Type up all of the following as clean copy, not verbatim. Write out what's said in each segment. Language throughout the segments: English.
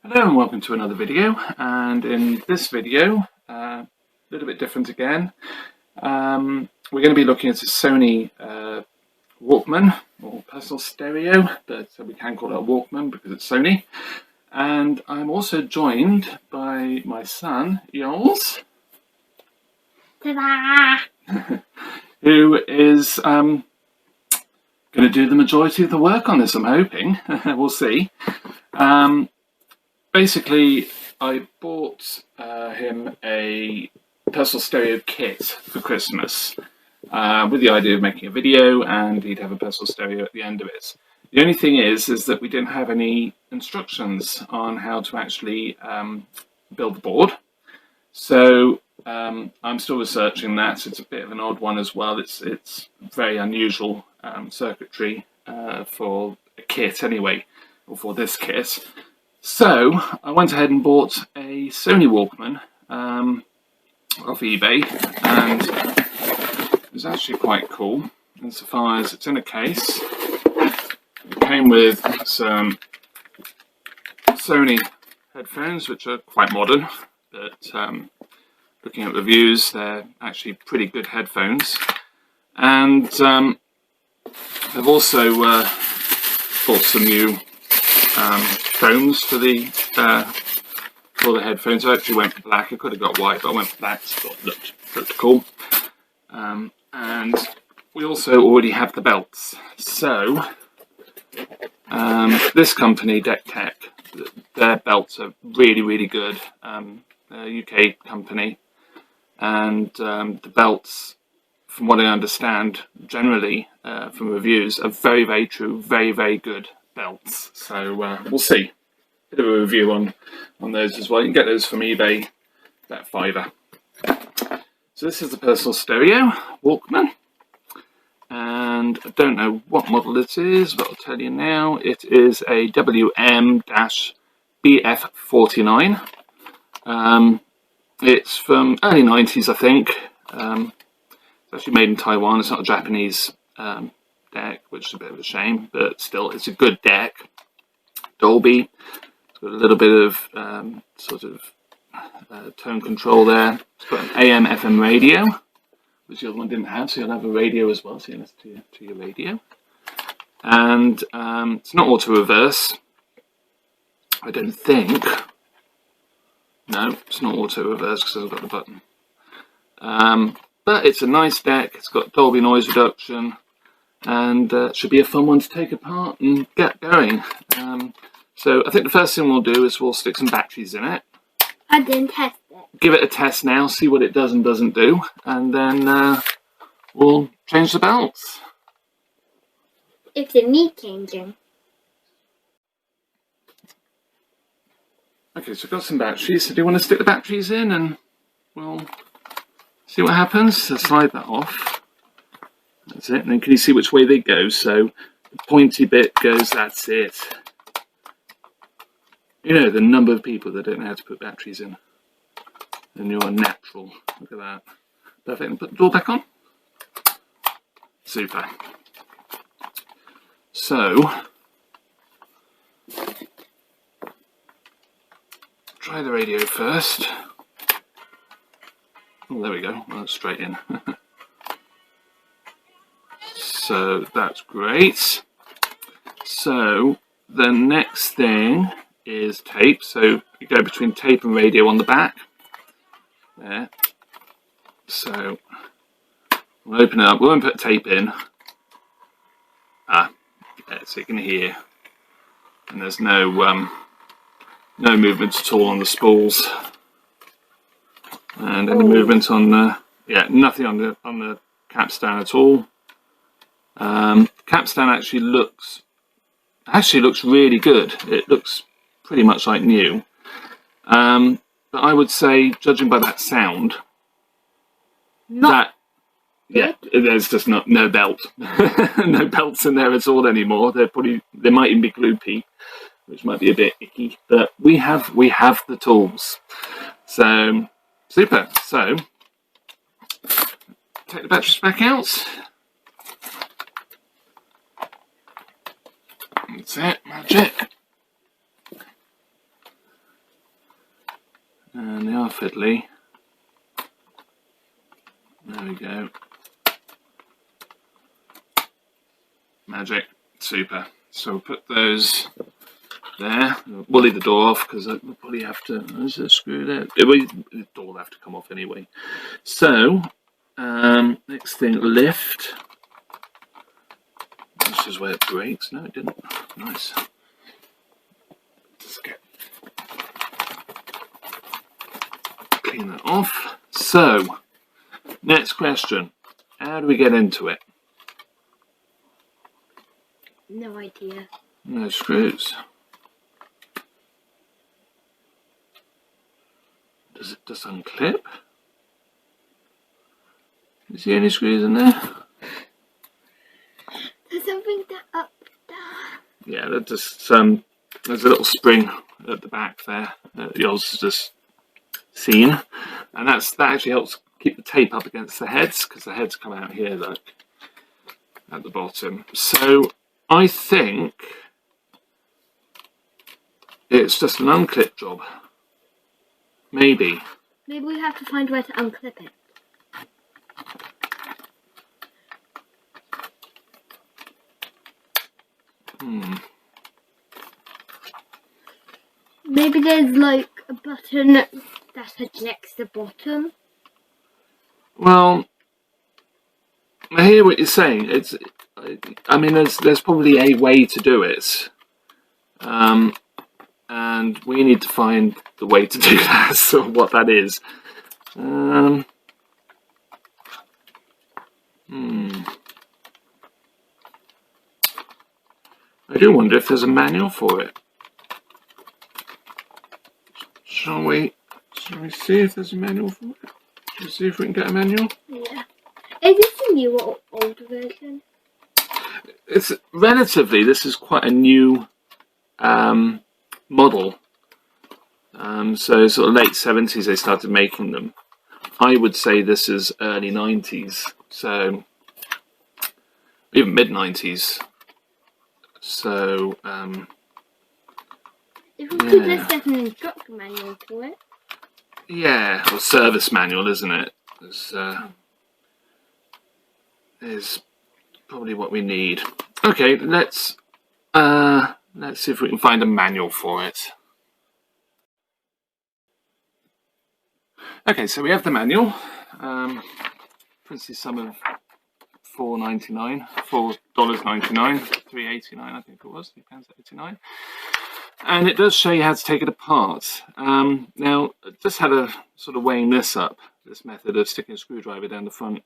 Hello and welcome to another video, and in this video, a little bit different again, we're going to be looking at a Sony Walkman, or personal stereo, but we can call it a Walkman because it's Sony. And I'm also joined by my son, Iols, who is going to do the majority of the work on this, I'm hoping. We'll see. Basically, I bought him a personal stereo kit for Christmas with the idea of making a video, and he'd have a personal stereo at the end of it. The only thing is that we didn't have any instructions on how to actually build the board. So I'm still researching that. It's a bit of an odd one as well. It's very unusual circuitry for a kit anyway, or for this kit. So I went ahead and bought a Sony Walkman off eBay, and it was actually quite cool insofar as it's in a case. It came with some Sony headphones, which are quite modern, but looking at reviews, they're actually pretty good headphones. And I've also bought some new foams for the headphones. I actually went for black. I could have got white, but I went for black. So it looked cool. And we also already have the belts. So this company, Deck Tech, their belts are really good. They're a UK company, and the belts, from what I understand, generally from reviews, are very true, very good belts. So we'll see. Bit of a review on those as well. You can get those from eBay, about £5. So this is the personal stereo Walkman, and I don't know what model it is, but I'll tell you now. It is a WM-BF49. It's from early 90s, I think. It's actually made in Taiwan. It's not a Japanese deck, which is a bit of a shame, but still, it's a good deck. Dolby. It's got a little bit of tone control there. It's got an AM/FM radio, which the other one didn't have, so you'll have a radio as well, so you listen to your radio. And it's not auto-reverse, I don't think. No, it's not auto-reverse because I've got the button. But it's a nice deck. It's got Dolby noise reduction, and it should be a fun one to take apart and get going. So I think the first thing we'll do is we'll stick some batteries in it. I didn't test it. Give it a test now, see what it does and doesn't do, and then we'll change the belts. It's a neat changing. Okay, so we've got some batteries. So do you want to stick the batteries in and we'll see what happens? So slide that off. That's it. And then can you see which way they go? So the pointy bit goes, that's it. You know, the number of people that don't know how to put batteries in. And you're natural. Look at that. Perfect. And put the door back on. Super. So, try the radio first. Oh, there we go. Well, that's straight in. So that's great. So the next thing is tape. So you go between tape and radio on the back. There. So we'll open it up. We won't put tape in. Yeah, so you can hear. And there's no movement at all on the spools. And any movement on the, nothing on the capstan at all. Capstan actually looks really good. It looks pretty much like new. But I would say, judging by that sound, there's just no belt, no belts in there at all anymore. They might even be gloopy, which might be a bit icky. But we have the tools. So super. So take the batteries back out. That's it, magic. And they are fiddly. There we go. Magic. Super. So we'll put those there. We'll leave the door off because we'll probably have to. Is there a screw there? The door will have to come off anyway. So, next thing, lift. This is where it breaks. No, it didn't. Nice. Just clean that off. So, next question. How do we get into it? No idea. No screws. Does it just unclip? You see any screws in there? There's something up there. Yeah, they're just there's a little spring at the back there that Iols has just seen, and that actually helps keep the tape up against the heads because the heads come out here, look, at the bottom. So I think it's just an unclip job. Maybe. Maybe we have to find where to unclip it. Maybe there's like a button that ejects the bottom. Well, I hear what you're saying. I mean, there's probably a way to do it, and we need to find the way to do that. So what that is. I do wonder if there's a manual for it. Shall we see if there's a manual for it? Shall we see if we can get a manual? Yeah. Is this a new or old version? It's relatively, this is quite a new model. So sort of late 70s they started making them. I would say this is early 90s, so even mid 90s. So if we could just get an instruction manual for it. Yeah, or service manual, isn't it? Is probably what we need. Okay, let's see if we can find a manual for it. Okay, so we have the manual. Princely sum of $4.99, $4.99, $3.89, I think it was, £3.89. And it does show you how to take it apart. Now, I just had a sort of weighing this up, this method of sticking a screwdriver down the front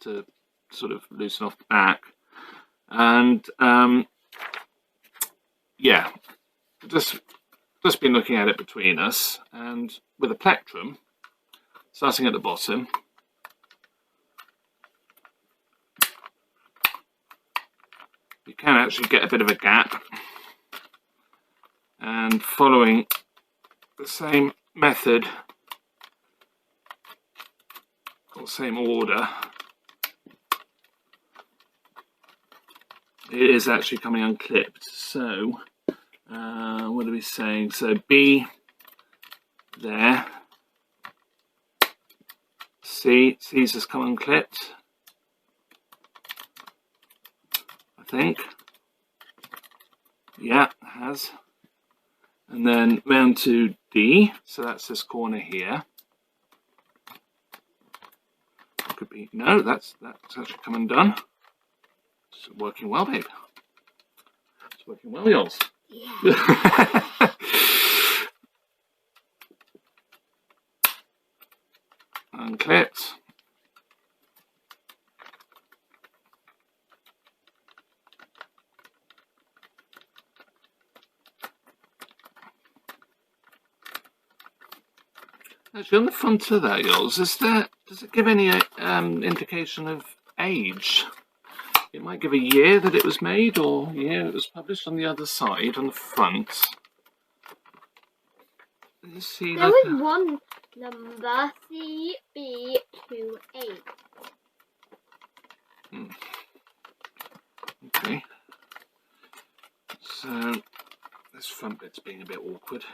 to sort of loosen off the back. And yeah, just been looking at it between us, and with a plectrum, starting at the bottom, you can actually get a bit of a gap, and following the same method or same order, it is actually coming unclipped. So what are we saying? So B there, C's just come unclipped, I think. Yeah, it has. And then round to D, so that's this corner here. Could be, no, that's actually come undone. It's working well, babe. It's working well, Iols. Yeah. Unclipped. Actually, on the front of that, Iols, does it give any indication of age? It might give a year that it was made, or year it was published on the other side, on the front. You see, there like was one number, CB28. Okay. So this front bit's being a bit awkward.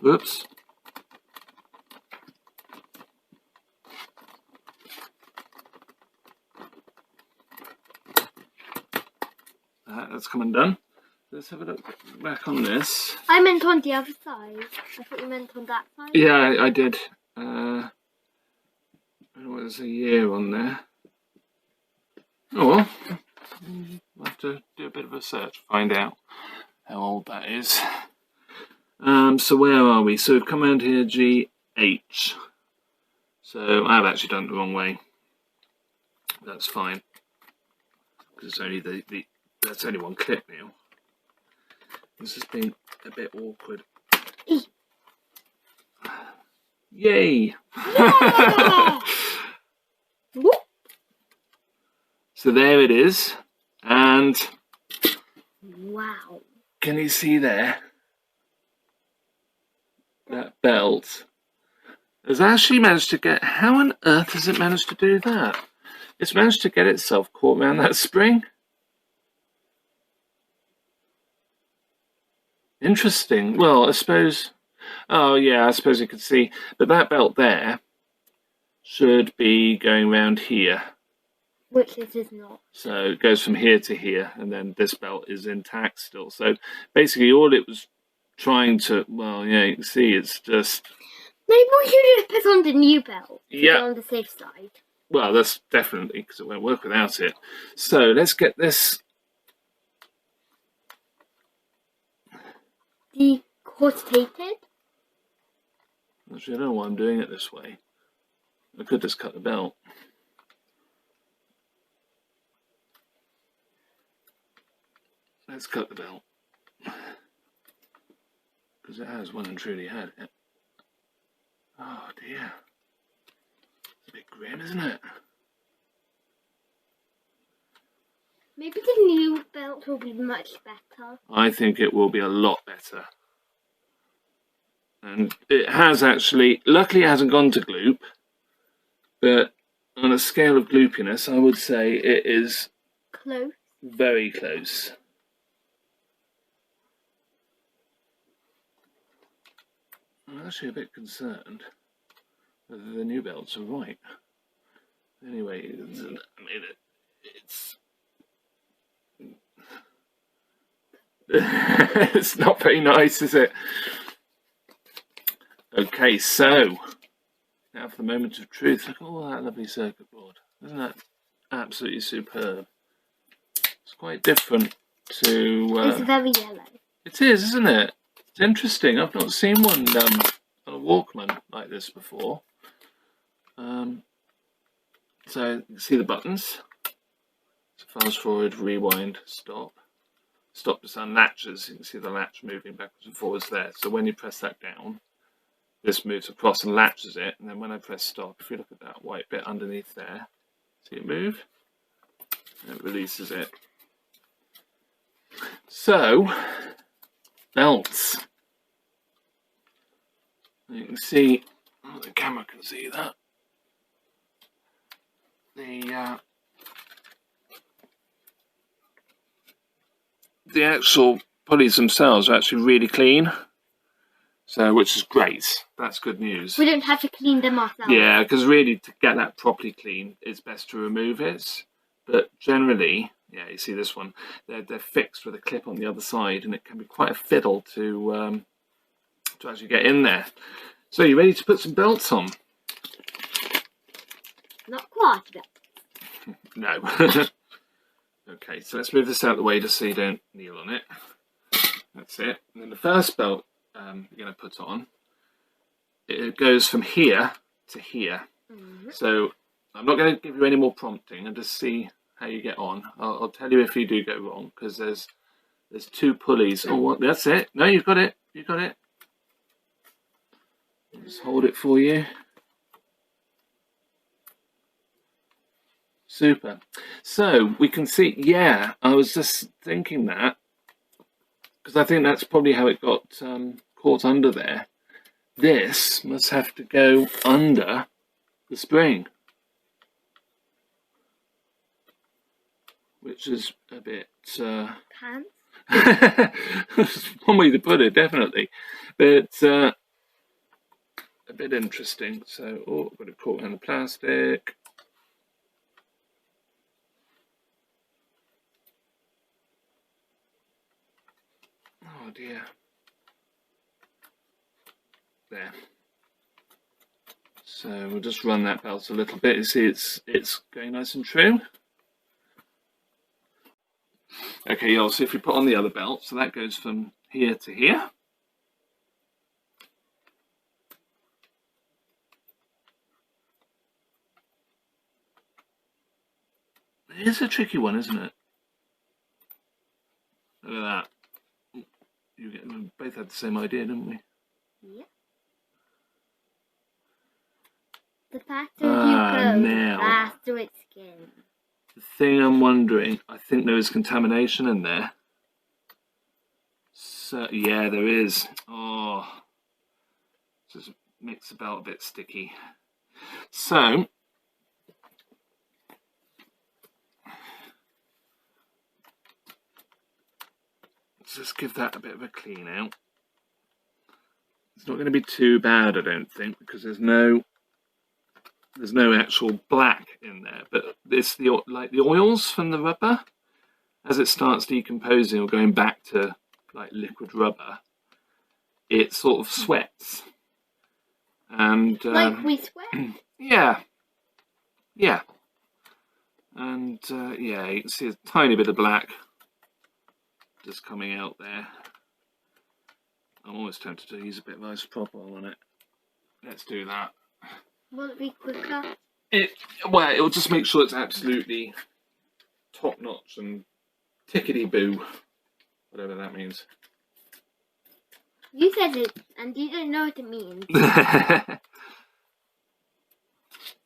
Whoops. That's come undone. Let's have a look back on this. I meant on the other side. I thought you meant on that side. Yeah, I did. There's a year on there. Oh well. We'll have to do a bit of a search to find out how old that is. So where are we? So we've come around here, GH. So I've actually done it the wrong way. That's fine. Because it's only that's only one clip now. This has been a bit awkward. Yay! Yeah! So there it is. And Wow. can you see there? That belt has actually managed to get... How on earth has it managed to do that? It's managed to get itself caught around that spring. Interesting. Well, I suppose... Oh, yeah, I suppose you could see. But that belt there should be going around here. Which it is not. So it goes from here to here, and then this belt is intact still. So basically all it was trying to... Well, yeah, you can see it's just... Maybe we should just put on the new belt. To Yeah. be on the safe side. Well, that's definitely, because it won't work without it. So let's get this... Decortated. Actually, I don't know why I'm doing it this way. I could just cut the belt. Let's cut the belt. Because it has well and truly had it. Oh dear. It's a bit grim, isn't it? Maybe the new belt will be much better. I think it will be a lot better. And it has actually, luckily it hasn't gone to gloop, but on a scale of gloopiness, I would say it is Close. very close. I'm actually a bit concerned whether the new belts are right. Anyway, it's not very nice, is it? Okay, so now for the moment of truth. Look at all that lovely circuit board. Isn't that absolutely superb? It's quite different to... It's very yellow. It is, isn't it? It's interesting. I've not seen one on a Walkman like this before. So you can see the buttons. So fast forward, rewind, stop. Stop just unlatches. You can see the latch moving backwards and forwards there. So when you press that down, this moves across and latches it. And then when I press stop, if you look at that white bit underneath there, see it move? And it releases it. So, belts. You can see, oh, the camera can see that. The actual pulleys themselves are actually really clean, so which is great. That's good news. We don't have to clean them ourselves. Yeah, because really to get that properly clean, it's best to remove it. But generally, yeah, you see this one, they're fixed with a clip on the other side, and it can be quite a fiddle to actually get in there. So you ready to put some belts on? Not quite a bit. No. Okay, so let's move this out of the way just so you don't kneel on it. That's it. And then the first belt you're going to put on, it goes from here to here. Mm-hmm. So I'm not going to give you any more prompting and just see how you get on. I'll tell you if you do go wrong, because there's two pulleys. Oh, what? That's it. No, you've got it. You got it. I'll just hold it for you. Super. So we can see, yeah, I was just thinking that, because I think that's probably how it got caught under there. This must have to go under the spring, which is a bit... Pants? One way to put it, definitely. But bit interesting. So, oh, I've got it caught around the plastic. Oh dear. There. So we'll just run that belt a little bit. You see it's going nice and true. Okay, y'all, so if you put on the other belt, so that goes from here to here. It's a tricky one, isn't it? Look at that. We both had the same idea, didn't we? Yeah. The faster you go, the faster it skins. The thing I'm wondering, I think there is contamination in there. So, yeah, there is. Oh, just makes the belt a bit sticky. So, let's just give that a bit of a clean out. It's not going to be too bad, I don't think, because there's no actual black in there, but it's like the oils from the rubber, as it starts decomposing or going back to like liquid rubber, it sort of sweats. And like we sweat? Yeah. And yeah, you can see a tiny bit of black just coming out there. I'm always tempted to use a bit of isopropyl on it. Let's do that. Will it be quicker? Well, it'll just make sure it's absolutely top notch and tickety boo, whatever that means. You said it, and you don't know what it means.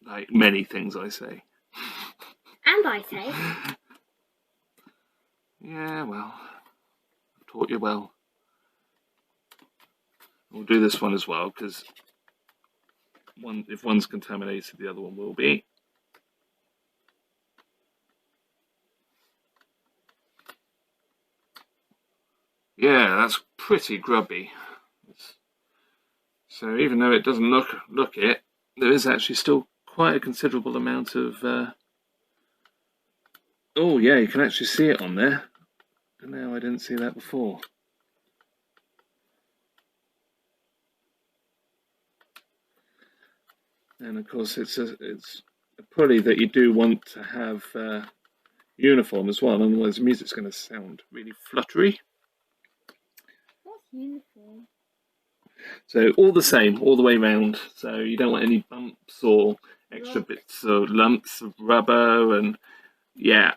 Like many things I say. And I say. Yeah, well, I've taught you well. We'll do this one as well, because if one's contaminated, the other one will be. Yeah, that's pretty grubby. So even though it doesn't look it, there is actually still quite a considerable amount of. Oh yeah, you can actually see it on there. But now I didn't see that before. And of course, it's a pulley that you do want to have uniform as well, otherwise the music's going to sound really fluttery. What's uniform? So all the same, all the way round. So you don't want any bumps or extra bits or lumps of rubber, and yeah,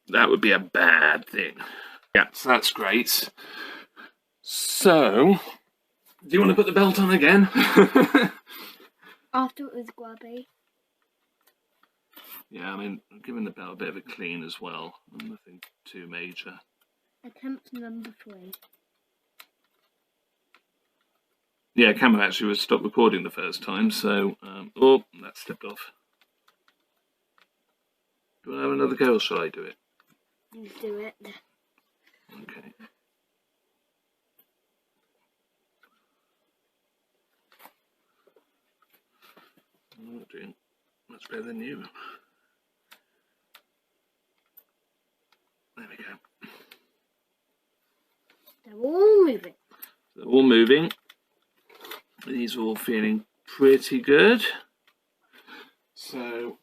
that would be a bad thing. Yeah, so that's great. So, do you want to put the belt on again? After it was grubby. Yeah, I mean, I'm giving the belt a bit of a clean as well. Nothing too major. Attempt number 3. Yeah, camera actually was stopped recording the first time, so oh, that slipped off. Do I have another go, or shall I do it? You do it. Okay. I'm not doing much better than you. There we go. They're all moving. They're all moving. These are all feeling pretty good. So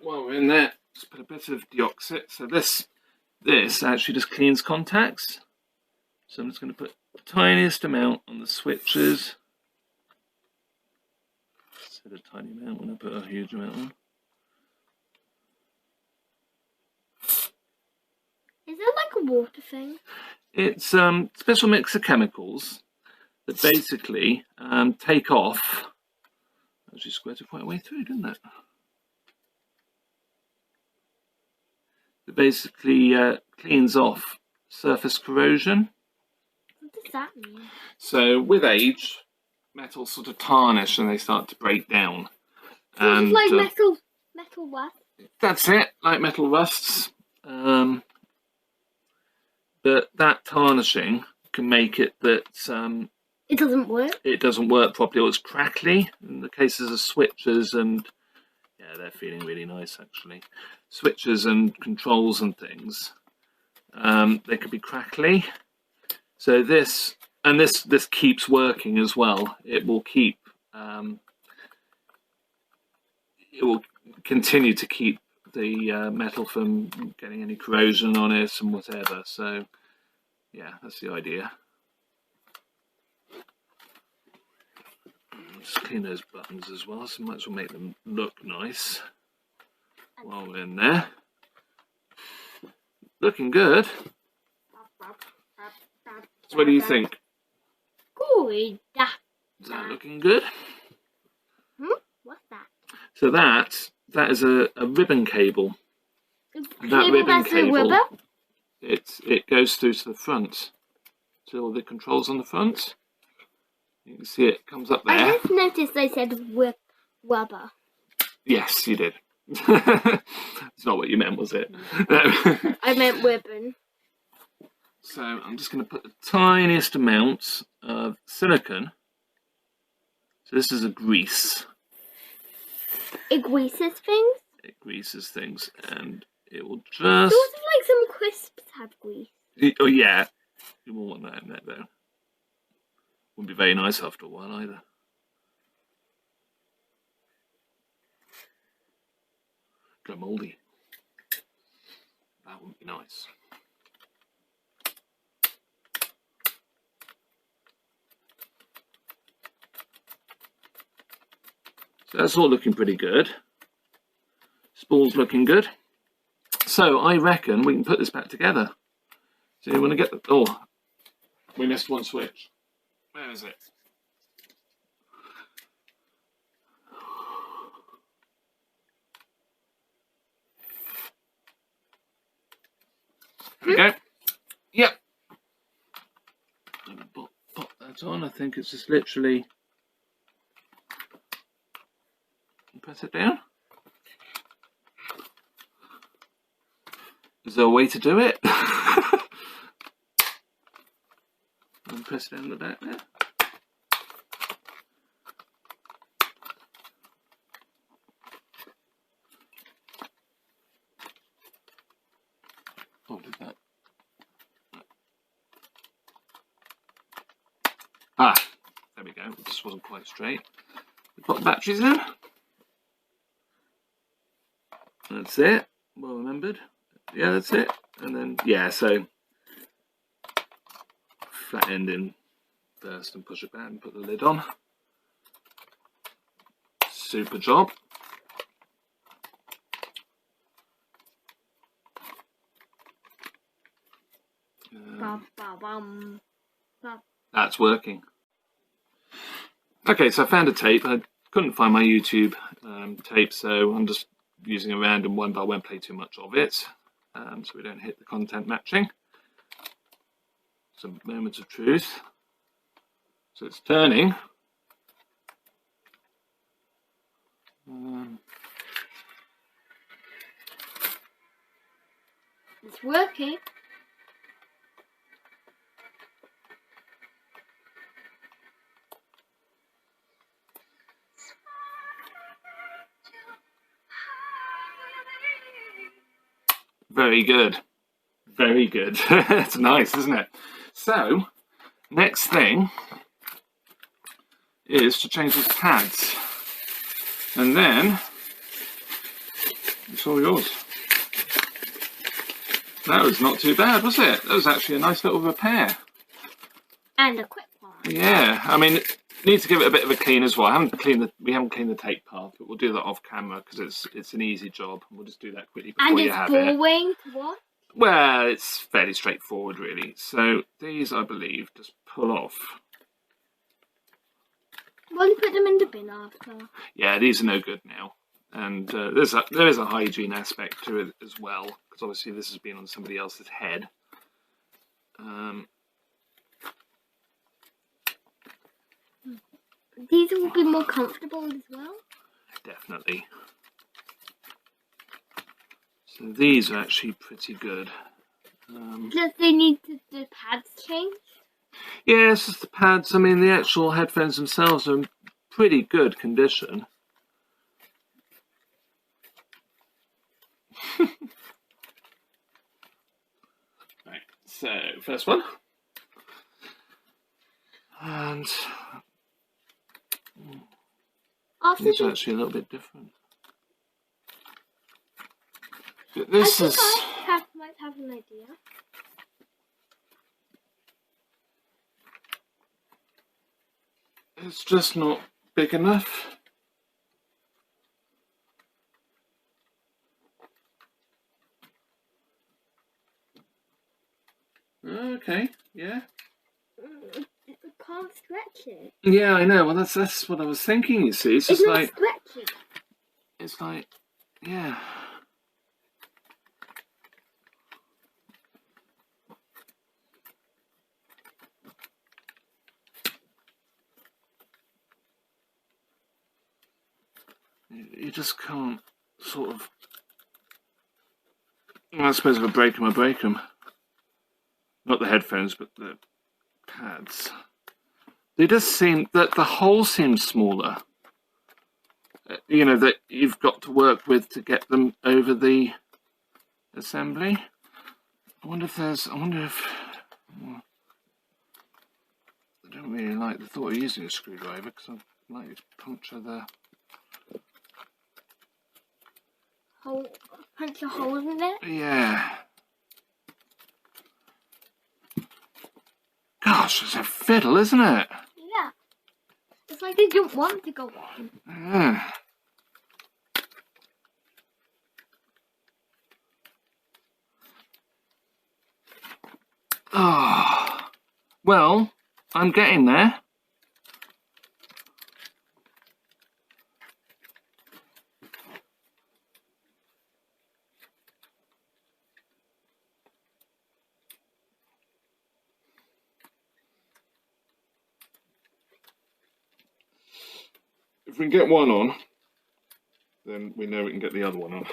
while we're in there, just put a bit of deoxit. So this actually just cleans contacts. So I'm just going to put the tiniest amount on the switches. Instead of a tiny amount when I put a huge amount on. Is it like a water thing? It's a special mix of chemicals that basically take off. Actually squirted quite a way through, didn't it? It basically cleans off surface corrosion. What does that mean? So with age, metals sort of tarnish and they start to break down. So And it's like metal rust? That's it, like metal rusts. But that tarnishing can make it that It doesn't work? It doesn't work properly, or it's crackly. In the cases of switches and... yeah, they're feeling really nice, actually. Switches and controls and things, they could be crackly. So this... and this keeps working as well. It will keep... it will continue to keep the metal from getting any corrosion on it and whatever. So, yeah, that's the idea. Just clean those buttons as well, so might as well make them look nice while we're in there. Looking good. So what do you think? Good. Is that looking good? What's that? So that is a ribbon cable. That ribbon cable, it goes through to the front, to all the controls on the front. You can see it comes up there. I just noticed they said rubber. Yes, you did. It's not what you meant, was it? No. I meant ribbon. So I'm just going to put the tiniest amount of silicone. So this is a grease. It greases things? It greases things, and it will just... Sort of like some crisps have grease. Oh yeah, you won't want that in there though. Wouldn't be very nice after a while either. Go mouldy. That wouldn't be nice. So that's all looking pretty good. Spool's looking good. So I reckon we can put this back together. So you want to get the... oh, we missed one switch. Where is it? There we go. Yep. Pop that on. I think it's just literally... press it down. Is there a way to do it? And press down the back there. Oh, did that? Ah, there we go. It just wasn't quite straight. We've got the batteries in. That's it. Well remembered. Yeah, that's it. And then, yeah, so flat end in first and push it back and put the lid on. Super job. That's working. Okay, so I found a tape. I couldn't find my YouTube tape, so I'm just using a random one, but I won't play too much of it, so we don't hit the content matching. Some moments of truth. So it's turning. It's working. Very good. Very good. It's nice, isn't it? So, next thing is to change the pads. And then, it's all yours. That was not too bad, was it? That was actually a nice little repair. And a quick one. Yeah, I mean, need to give it a bit of a clean as well. We haven't cleaned the tape path, but we'll do that off camera because it's an easy job. We'll just do that quickly before you have it. And it's boring to watch? Well, it's fairly straightforward, really. So these, I believe, just pull off. Will you put them in the bin after? Yeah, these are no good now. And there is a hygiene aspect to it as well, because obviously this has been on somebody else's head. These will be more comfortable as well? Definitely. So these are actually pretty good. Does they need the pads change? Yeah, it's just the pads. I mean, the actual headphones themselves are in pretty good condition. Right, so first one. And it's actually a little bit different. This is... I might have an idea. It's just not big enough. Okay, yeah. I can't stretch it. Yeah, I know. Well, that's what I was thinking, you see. It's just not like... stretchy. It's like... Yeah. You just can't sort of... Well, I suppose if I break them, I break them. Not the headphones, but the pads. They just seem that the hole seems smaller. You know, that you've got to work with to get them over the assembly. I wonder if... I don't really like the thought of using a screwdriver because I'm likely to puncture the... Punch a hole in it? Yeah. Gosh, it's a fiddle, isn't it? Yeah. It's like they don't want to go on. Yeah. Oh. Well, I'm getting there. If we can get one on, then we know we can get the other one on.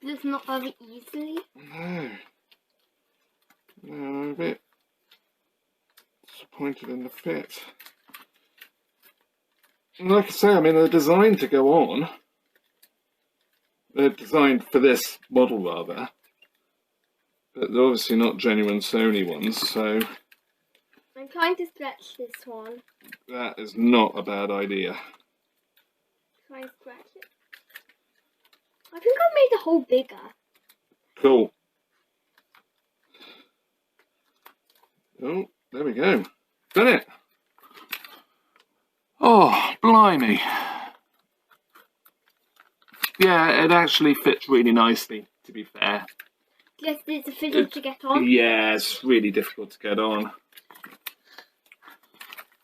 It's not very easily. No. No, I'm a bit disappointed in the fit. And like I say, I mean, they're designed to go on. They're designed for this model, rather. But they're obviously not genuine Sony ones, so... I'm trying to stretch this one. That is not a bad idea. Try and stretch it. I think I made the hole bigger. Cool. Oh, there we go. Done it. Oh, blimey. Yeah, it actually fits really nicely, to be fair. Yes, it's a fiddle to get on. Yeah, it's really difficult to get on.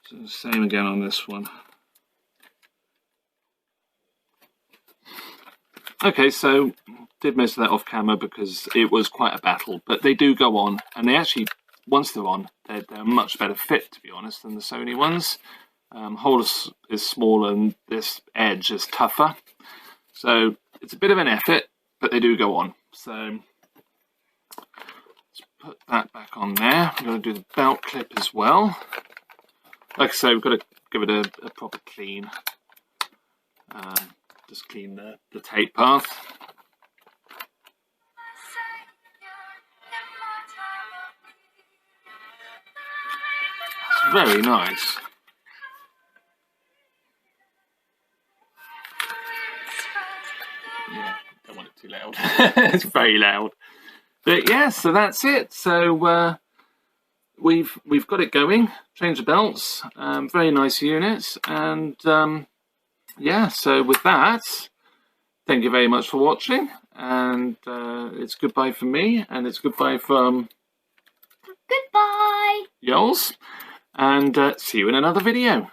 So the same again on this one. Okay, so did most of that off camera because it was quite a battle, but they do go on, and they actually, once they're on, they're a much better fit, to be honest, than the Sony ones. Hole is smaller and this edge is tougher. So it's a bit of an effort, but they do go on. So let's put that back on there. I'm going to do the belt clip as well. Like I say, we've got to give it a proper clean. Just clean the tape path. It's very nice. Yeah, don't want it too loud. It's very loud. But yeah, so that's it. So we've got it going. Change the belts. Very nice units. And yeah, so with that, thank you very much for watching. And it's goodbye from me, and it's goodbye from Goodbye. Iols. And see you in another video.